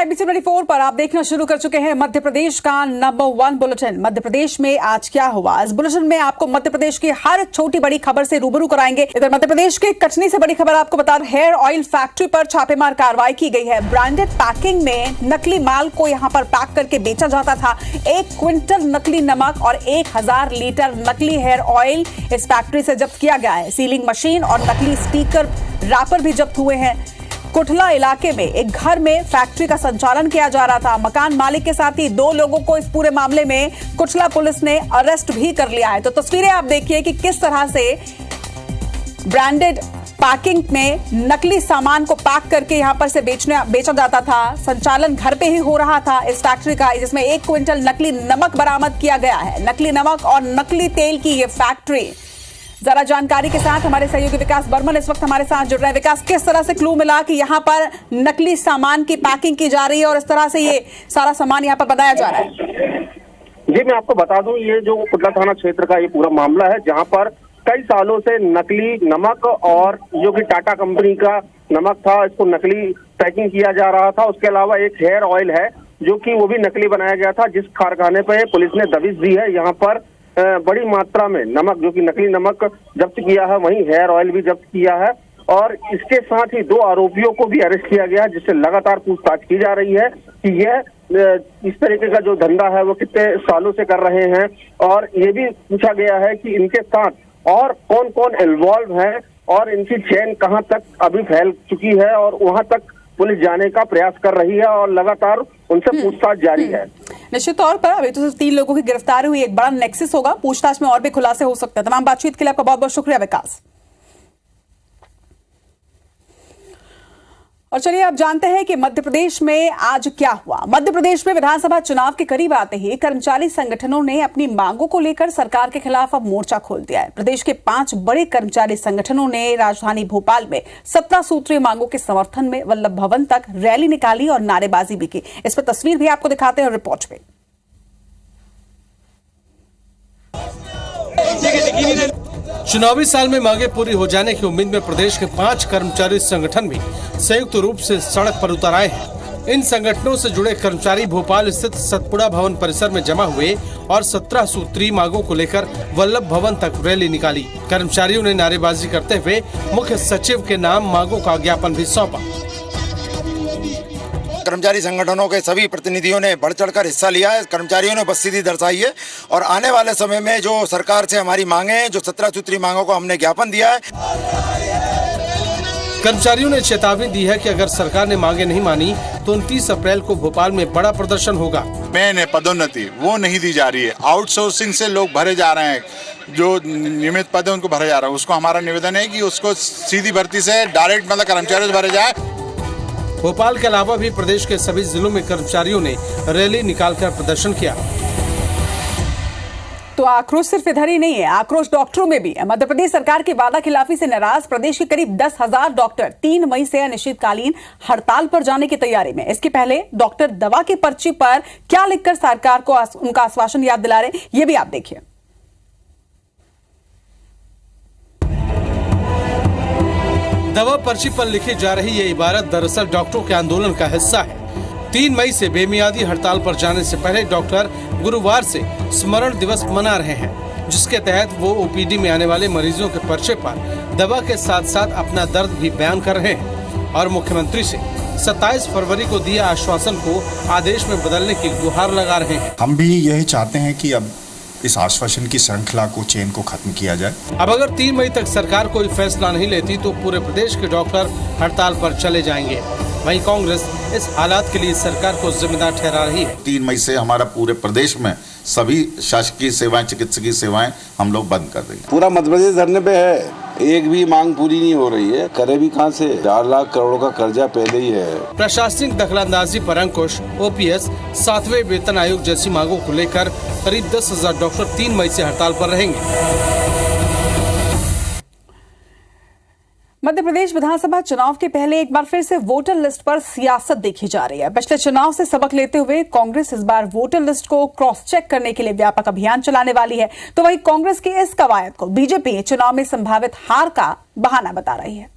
नमस्कार, एबीसी 24 पर आप देखना शुरू कर चुके हैं मध्य प्रदेश का नंबर 1 बुलेटिन। मध्य प्रदेश में आज क्या हुआ, इस बुलेटिन में आपको मध्य प्रदेश की हर छोटी बड़ी खबर से रूबरू कराएंगे। इधर मध्य प्रदेश के कटनी से बड़ी खबर आपको बता दें, हेयर ऑयल फैक्ट्री पर छापेमार कार्रवाई की गई है। ब्रांडेड पैकिंग में नकली माल को यहां पर पैक करके बेचा जाता था। 1 क्विंटल नकली नमक और 1000 लीटर नकली हेयर ऑयल इस फैक्ट्री से जब्त किया गया है। सीलिंग मशीन और नकली स्टिकर रैपर भी जब्त हुए हैं। कुठला इलाके में एक घर में फैक्ट्री का संचालन किया जा रहा था। मकान मालिक के साथ ही 2 लोगों को इस पूरे मामले में कुठला पुलिस ने अरेस्ट भी कर लिया है। तो तस्वीरें आप देखिए कि किस तरह से ब्रांडेड पैकिंग में नकली सामान को पैक करके यहां पर से बेचा जाता था। संचालन घर पे ही हो रहा था इस फैक्ट्री का, जिसमें 1 क्विंटल नकली नमक बरामद किया गया है। नकली नमक और नकली तेल की ये फैक्ट्री। जरा जानकारी के साथ हमारे सहयोगी विकास बर्मन इस वक्त हमारे साथ जुड़ रहे हैं। विकास, किस तरह से क्लू मिला कि यहाँ पर नकली सामान की पैकिंग की जा रही है और इस तरह से ये सारा सामान यहाँ पर बनाया जा रहा है? जी, मैं आपको बता दूं, ये जो कुठला थाना क्षेत्र का ये पूरा मामला है, जहाँ पर कई सालों से नकली नमक और जो कि टाटा कंपनी का नमक था, इसको नकली पैकिंग किया जा रहा था। उसके अलावा एक हेयर ऑयल है जो कि वो भी नकली बनाया गया था, जिस कारखाने पे पुलिस ने दबिश दी है। यहाँ पर बड़ी मात्रा में नमक, जो कि नकली नमक जब्त किया है, वहीं हेयर ऑयल भी जब्त किया है। और इसके साथ ही 2 आरोपियों को भी अरेस्ट किया गया है, जिससे लगातार पूछताछ की जा रही है कि यह इस तरीके का जो धंधा है वो कितने सालों से कर रहे हैं। और ये भी पूछा गया है कि इनके साथ और कौन कौन इन्वॉल्व है और इनकी चेन कहां तक अभी फैल चुकी है, और वहां तक पुलिस जाने का प्रयास कर रही है और लगातार उनसे पूछताछ जारी है। निश्चित तौर पर अभी तो सिर्फ 3 लोगों की गिरफ्तारी हुई, एक बड़ा नेक्सस होगा, पूछताछ में और भी खुलासे हो सकते हैं। तमाम बातचीत के लिए आपका बहुत बहुत शुक्रिया विकास। और चलिए अब जानते हैं कि मध्य प्रदेश में आज क्या हुआ। मध्य प्रदेश में विधानसभा चुनाव के करीब आते ही कर्मचारी संगठनों ने अपनी मांगों को लेकर सरकार के खिलाफ अब मोर्चा खोल दिया है। प्रदेश के 5 बड़े कर्मचारी संगठनों ने राजधानी भोपाल में 17 सूत्रीय मांगों के समर्थन में वल्लभ भवन तक रैली निकाली और नारेबाजी भी की। इस पर तस्वीर भी आपको दिखाते हैं रिपोर्ट में। चुनावी साल में मांगे पूरी हो जाने की उम्मीद में प्रदेश के 5 कर्मचारी संगठन भी संयुक्त रूप से सड़क पर उतर आए हैं। इन संगठनों से जुड़े कर्मचारी भोपाल स्थित सतपुड़ा भवन परिसर में जमा हुए और 17 सूत्रीय मांगों को लेकर वल्लभ भवन तक रैली निकाली। कर्मचारियों ने नारेबाजी करते हुए मुख्य सचिव के नाम मांगों का ज्ञापन भी सौंपा। कर्मचारी संगठनों के सभी प्रतिनिधियों ने बढ़ चढ़कर हिस्सा लिया है। कर्मचारियों ने उपस्थिति दर्शाई है और आने वाले समय में जो सरकार से हमारी मांगे हैं, जो 17 सूत्री मांगों को हमने ज्ञापन दिया है। कर्मचारियों ने चेतावनी दी है कि अगर सरकार ने मांगे नहीं मानी तो 29 अप्रैल को भोपाल में बड़ा प्रदर्शन होगा। मैंने पदोन्नति वो नहीं दी जा रही है, आउटसोर्सिंग से लोग भरे जा रहे हैं, जो नियमित पद है उनको भरे जा रहा है। उसको हमारा निवेदन है कि उसको सीधी भर्ती से डायरेक्ट मतलब कर्मचारियों से भरे जाए। भोपाल के अलावा भी प्रदेश के सभी जिलों में कर्मचारियों ने रैली निकालकर प्रदर्शन किया। तो आक्रोश सिर्फ इधर ही नहीं है, आक्रोश डॉक्टरों में भी है। मध्य प्रदेश सरकार की वादा खिलाफी से नाराज प्रदेश के करीब 10,000 डॉक्टर 3 मई से अनिश्चितकालीन हड़ताल पर जाने की तैयारी में। इसके पहले डॉक्टर दवा की पर्ची पर क्या लिखकर सरकार को उनका आश्वासन याद दिला रहे, ये भी आप देखिए। दवा पर्ची पर लिखी जा रही ये इबारत दरअसल डॉक्टरों के आंदोलन का हिस्सा है। 3 मई से बेमियादी हड़ताल पर जाने से पहले डॉक्टर गुरुवार से स्मरण दिवस मना रहे हैं, जिसके तहत वो ओपीडी में आने वाले मरीजों के पर्चे पर दवा के साथ साथ अपना दर्द भी बयान कर रहे हैं और मुख्यमंत्री से 27 फरवरी को दिए आश्वासन को आदेश में बदलने की गुहार लगा रहे हैं। हम भी यही चाहते हैं कि अब इस आश्वासन की श्रृंखला को, चेन को खत्म किया जाए। अब अगर 3 मई तक सरकार कोई फैसला नहीं लेती तो पूरे प्रदेश के डॉक्टर हड़ताल पर चले जाएंगे। वहीं कांग्रेस इस हालात के लिए सरकार को जिम्मेदार ठहरा रही है। 3 मई से हमारा पूरे प्रदेश में सभी शासकीय सेवाएं, चिकित्सकीय सेवाएं हम लोग बंद कर देंगे। पूरा मध्य प्रदेश धरने पे है, एक भी मांग पूरी नहीं हो रही है। करे भी कहां से? 4 लाख करोड़ का कर्जा पहले ही है। प्रशासनिक दखलंदाजी पर अंकुश, ओपीएस, 7वें वेतन आयोग जैसी मांगों को लेकर करीब 10,000 डॉक्टर 3 मई से हड़ताल पर रहेंगे। मध्य प्रदेश विधानसभा चुनाव के पहले एक बार फिर से वोटर लिस्ट पर सियासत देखी जा रही है। पिछले चुनाव से सबक लेते हुए कांग्रेस इस बार वोटर लिस्ट को क्रॉस चेक करने के लिए व्यापक अभियान चलाने वाली है। तो वहीं कांग्रेस की इस कवायद को बीजेपी चुनाव में संभावित हार का बहाना बता रही है।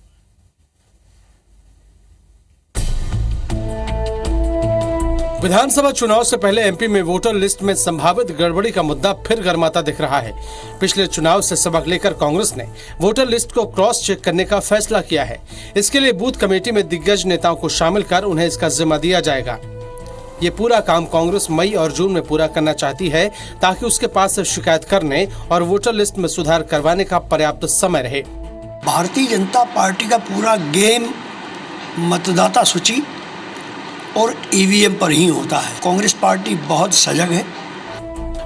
विधानसभा चुनाव से पहले एमपी में वोटर लिस्ट में संभावित गड़बड़ी का मुद्दा फिर गर्माता दिख रहा है। पिछले चुनाव से सबक लेकर कांग्रेस ने वोटर लिस्ट को क्रॉस चेक करने का फैसला किया है। इसके लिए बूथ कमेटी में दिग्गज नेताओं को शामिल कर उन्हें इसका जिम्मा दिया जाएगा। ये पूरा काम कांग्रेस मई और जून में पूरा करना चाहती है ताकि उसके पास शिकायत करने और वोटर लिस्ट में सुधार करवाने का पर्याप्त समय रहे। भारतीय जनता पार्टी का पूरा गेम मतदाता सूची और ईवीएम पर ही होता है। कांग्रेस पार्टी बहुत सजग है।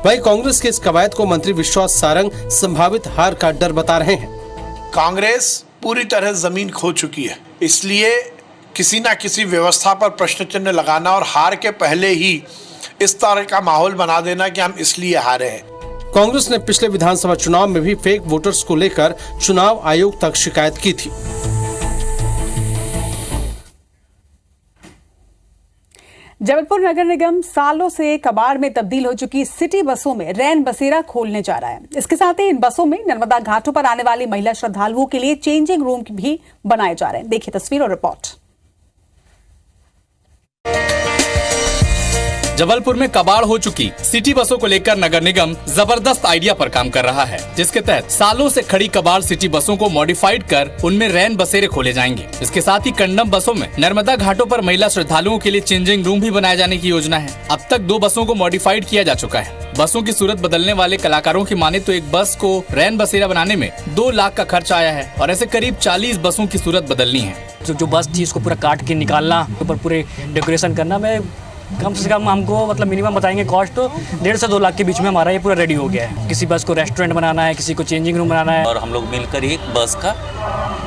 वहीं कांग्रेस के इस कवायद को मंत्री विश्वास सारंग संभावित हार का डर बता रहे हैं। कांग्रेस पूरी तरह जमीन खो चुकी है, इसलिए किसी ना किसी व्यवस्था पर प्रश्न चिन्ह लगाना और हार के पहले ही इस तरह का माहौल बना देना कि हम इसलिए हारे हैं। कांग्रेस ने पिछले विधानसभा चुनाव में भी फेक वोटर्स को लेकर चुनाव आयोग तक शिकायत की थी। जबलपुर नगर निगम सालों से कबाड़ में तब्दील हो चुकी सिटी बसों में रैन बसेरा खोलने जा रहा है। इसके साथ ही इन बसों में नर्मदा घाटों पर आने वाली महिला श्रद्धालुओं के लिए चेंजिंग रूम भी बनाए जा रहे हैं। देखिए तस्वीर और रिपोर्ट। जबलपुर में कबाड़ हो चुकी सिटी बसों को लेकर नगर निगम जबरदस्त आइडिया पर काम कर रहा है, जिसके तहत सालों से खड़ी कबाड़ सिटी बसों को मॉडिफाइड कर उनमें रैन बसेरे खोले जाएंगे। इसके साथ ही कंडम बसों में नर्मदा घाटों पर महिला श्रद्धालुओं के लिए चेंजिंग रूम भी बनाए जाने की योजना है। अब तक 2 बसों को मॉडिफाइड किया जा चुका है। बसों की सूरत बदलने वाले कलाकारों की माने तो एक बस को रैन बसेरा बनाने में 2 लाख का खर्च आया है और ऐसे करीब 40 बसों की सूरत बदलनी है। जो बस थी उसको पूरा काट के निकालना, ऊपर पूरे डेकोरेशन करना, मैं कम से कम हमको मतलब मिनिमम बताएंगे कॉस्ट तो 1.5 से 2 लाख के बीच में हमारा ये पूरा रेडी हो गया है। किसी बस को रेस्टोरेंट बनाना है, किसी को चेंजिंग रूम बनाना है और हम लोग मिलकर एक बस का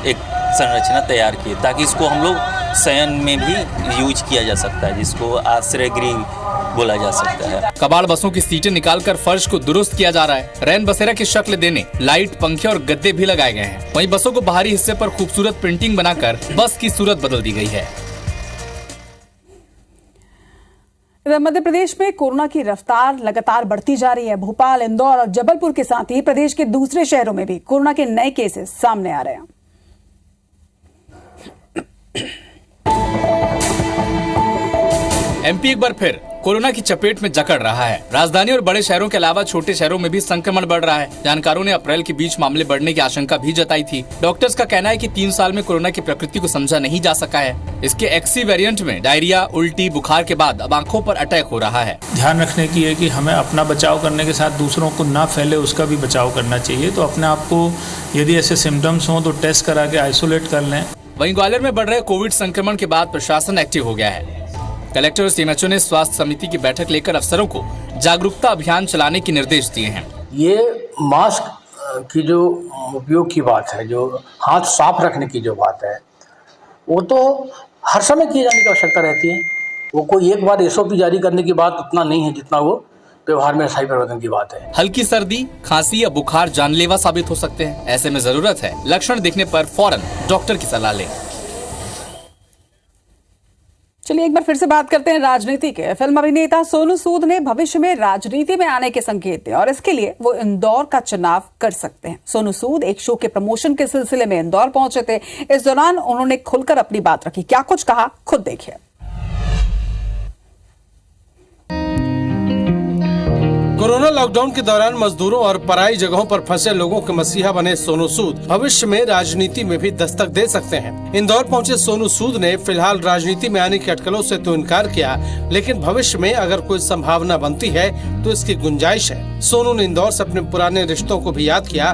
एक संरचना तैयार की ताकि इसको हम लोग शयन में भी यूज किया जा सकता है, जिसको आश्रय गृह बोला जा सकता है। कबाड़ बसों की सीटें निकालकर फर्श को दुरुस्त किया जा रहा है। रैन बसेरा की शक्ल देने लाइट, पंखे और गद्दे भी लगाए गए हैं। वहीं बसों को बाहरी हिस्से पर खूबसूरत प्रिंटिंग बनाकर बस की सूरत बदल दी गई है। मध्य प्रदेश में कोरोना की रफ्तार लगातार बढ़ती जा रही है। भोपाल, इंदौर और जबलपुर के साथ ही प्रदेश के दूसरे शहरों में भी कोरोना के नए केसेस सामने आ रहे हैं। एमपी एक बार फिर कोरोना की चपेट में जकड़ रहा है। राजधानी और बड़े शहरों के अलावा छोटे शहरों में भी संक्रमण बढ़ रहा है। जानकारों ने अप्रैल के बीच मामले बढ़ने की आशंका भी जताई थी। डॉक्टर्स का कहना है कि 3 साल में कोरोना की प्रकृति को समझा नहीं जा सका है। इसके एक्सी वेरिएंट में डायरिया, उल्टी, बुखार के बाद अब आंखों पर अटैक हो रहा है। ध्यान रखने की है कि हमें अपना बचाव करने के साथ दूसरों को ना फैले उसका भी बचाव करना चाहिए। तो अपने आप को यदि ऐसे सिम्टम्स हों तो टेस्ट करा के आइसोलेट कर लें। वहीं ग्वालियर में बढ़ रहे कोविड संक्रमण के बाद प्रशासन एक्टिव हो गया है। कलेक्टर और सीएमएचओ ने स्वास्थ्य समिति की बैठक लेकर अफसरों को जागरूकता अभियान चलाने के निर्देश दिए हैं। ये मास्क की जो उपयोग की बात है, जो हाथ साफ रखने की जो बात है, वो तो हर समय किए जाने की आवश्यकता रहती है। वो कोई एक बार एसओपी जारी करने की बात उतना नहीं है जितना वो व्यवहार में सही परिवर्तन की बात है। हल्की सर्दी, खांसी या बुखार जानलेवा साबित हो सकते हैं। ऐसे में जरूरत है लक्षण दिखने पर फौरन डॉक्टर की सलाह लें। चलिए एक बार फिर से बात करते हैं राजनीति के। फिल्म अभिनेता सोनू सूद ने भविष्य में राजनीति में आने के संकेत दिए और इसके लिए वो इंदौर का चुनाव कर सकते हैं। सोनू सूद एक शो के प्रमोशन के सिलसिले में इंदौर पहुंचे थे। इस दौरान उन्होंने खुलकर अपनी बात रखी। क्या कुछ कहा, खुद देखिए। कोरोना लॉकडाउन के दौरान मजदूरों और पराई जगहों पर फंसे लोगों के मसीहा बने सोनू सूद भविष्य में राजनीति में भी दस्तक दे सकते हैं। इंदौर पहुंचे सोनू सूद ने फिलहाल राजनीति में आने की अटकलों से तो इनकार किया, लेकिन भविष्य में अगर कोई संभावना बनती है तो इसकी गुंजाइश है। सोनू ने इंदौर से अपने पुराने रिश्तों को भी याद किया।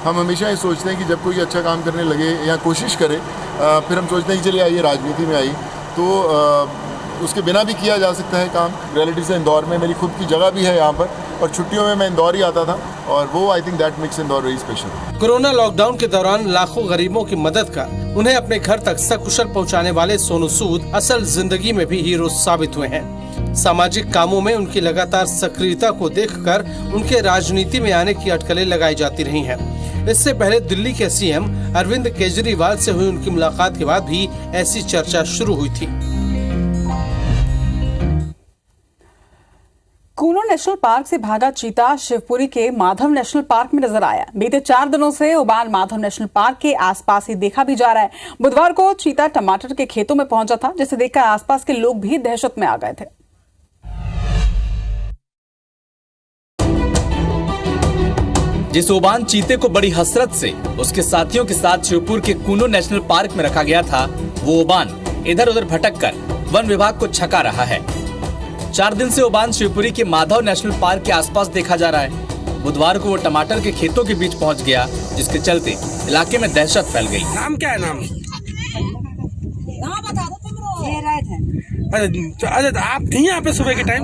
हम हमेशा ये सोचते हैं कि जब कोई अच्छा काम करने लगे या कोशिश करे, फिर हम सोचते हैं कि चलिए आइए राजनीति में आई, तो उसके बिना भी किया जा सकता है काम। रियलिटी से इंदौर में मेरी खुद की जगह भी है यहाँ पर, और छुट्टियों में मैं इंदौर ही आता था, और वो I think that makes Indore very special. Corona lockdown के दौरान लाखों गरीबों की मदद कर उन्हें अपने घर तक सकुशल पहुँचाने वाले सोनू सूद असल जिंदगी में भी हीरो साबित हुए हैं। सामाजिक कामों में उनकी लगातार सक्रियता को देखकर उनके राजनीति में आने की अटकलें लगाई जाती रही हैं। इससे पहले दिल्ली के सीएम अरविंद केजरीवाल से हुई उनकी मुलाकात के बाद भी ऐसी चर्चा शुरू हुई थी। कूनों नेशनल पार्क से भागा चीता शिवपुरी के माधव नेशनल पार्क में नजर आया। बीते 4 दिनों से उबान माधव नेशनल पार्क के आसपास ही देखा भी जा रहा है। बुधवार को चीता टमाटर के खेतों में पहुंचा था, जिसे देखकर आसपास के लोग भी दहशत में आ गए थे। जिस ओबान चीते को बड़ी हसरत से उसके साथियों के साथ शिवपुर के कूनो नेशनल पार्क में रखा गया था, वो ओबान इधर उधर भटक कर वन विभाग को छका रहा है। 4 दिन से ओबान शिवपुरी के माधव नेशनल पार्क के आसपास देखा जा रहा है। बुधवार को वो टमाटर के खेतों के बीच पहुंच गया, जिसके चलते इलाके में दहशत फैल गई। नाम क्या है? नाम बता दो, आप थी यहाँ पे सुबह के टाइम?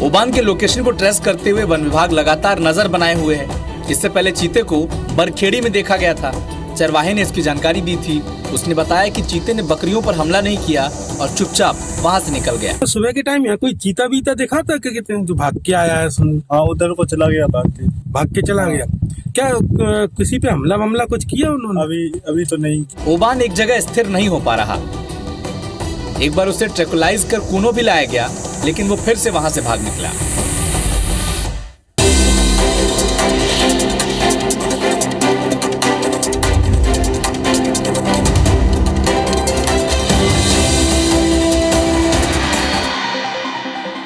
ओबान के लोकेशन को ट्रेस करते हुए वन विभाग लगातार नजर बनाए हुए है। इससे पहले चीते को बरखेड़ी में देखा गया था। चरवाहे ने इसकी जानकारी दी थी। उसने बताया कि चीते ने बकरियों पर हमला नहीं किया और चुपचाप वहां से निकल गया। सुबह के टाइम यहाँ कोई चीता बीता देखा था? क्या कहते हैं, जो भाग के आया है? सुन, हाँ, उधर को चला गया, भाग के चला गया। क्या किसी पे हमला कुछ किया उन्होंने? अभी तो नहीं। ओबान एक जगह स्थिर नहीं हो पा रहा। एक बार उसे ट्रैकुलाइज कर कूनो भी लाया गया, लेकिन वो फिर से वहां से भाग निकला।